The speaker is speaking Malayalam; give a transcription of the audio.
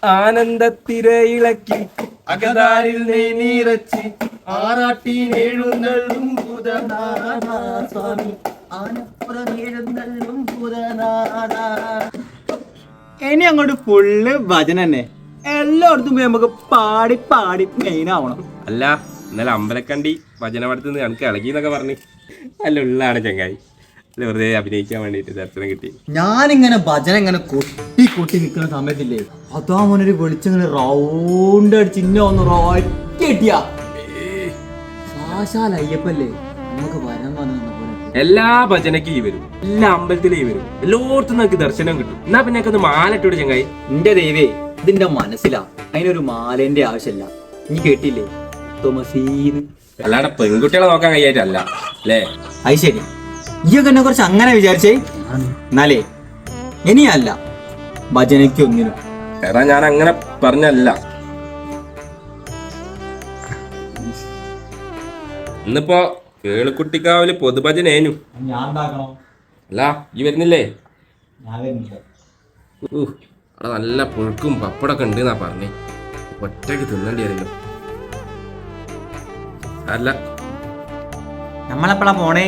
ആനന്ദത്തിരയിളക്കി അകതാരിൽ നെയ്നിറച്ചി ആറാട്ടിനെഴുന്നള്ളും സ്വാമി ആനപ്പുറമെഴുന്നള്ളും ഇനി അങ്ങോട്ട് ഫുള്ള് ഭജന തന്നെ. എല്ലായിടത്തും പോയി നമുക്ക് പാടി പാടി മെയിൻ ആവണം. അല്ല ഇന്നലെ അമ്പലക്കണ്ടി ഭജന പടത്തുനിന്ന് എനിക്ക് ഇളകി എന്നൊക്കെ പറഞ്ഞു. അല്ല ഉള്ളാണ് ചങ്ങായി, അല്ല വെറുതെ അഭിനയിക്കാൻ വേണ്ടിട്ട് ദർശനം കിട്ടി. ഞാനിങ്ങനെ ഭജന ഇങ്ങനെ കൊട്ടി കൊട്ടി നിൽക്കുന്ന സമയത്തില്ലേ, അതാ മോനൊരു വെളിച്ചിങ്ങനെ റൗണ്ട് അടിച്ച് ഇന്ന ഒന്ന് റൊറ്റിയാ സാശാൽ അയ്യപ്പല്ലേ നമുക്ക് വരാൻ വന്നു. എല്ലാ ഭജനയ്ക്കും ഈ വരും, എല്ലാ അമ്പലത്തിലും ഈ വരും, എല്ലായിടത്തും നമുക്ക് ദർശനം കിട്ടും. എന്നാ പിന്നെ ഒന്ന് മാലട്ടോട് ചങ്ങായി. എന്റെ ദൈവേ, ഇതിന്റെ മനസ്സിലാ, അതിനൊരു മാലേന്റെ ആവശ്യമില്ല. നീ കേട്ടില്ലേ തോമസീന്ന്? അല്ലാതെ പെൺകുട്ടികളെ നോക്കാൻ കഴിയായിട്ടല്ല അല്ലേ? അത് ശരി, ഈയൊക്കെ എന്നെ കുറിച്ച് അങ്ങനെ വിചാരിച്ചേ. എന്നാലേ ഇനിയല്ല ഭജനയ്ക്ക് ഒന്നിനും. എടാ ഞാൻ അങ്ങനെ പറഞ്ഞല്ല. ഇന്നിപ്പോ കേളുക്കുട്ടിക്കാവില് പൊതുഭജനേനു. ഞാൻ എന്താക്കണോ? അല്ല ഈ വരുന്നില്ലേ? ഞാൻ വരുന്നില്ല. അവിടെ നല്ല പുഴുക്കും പപ്പടൊക്കെ ഉണ്ട് എന്നാ പറഞ്ഞേ. ഒറ്റയ്ക്ക് തിന്നേണ്ടി വരില്ലോ. അല്ല നമ്മളെപ്പോഴാ പോണേ?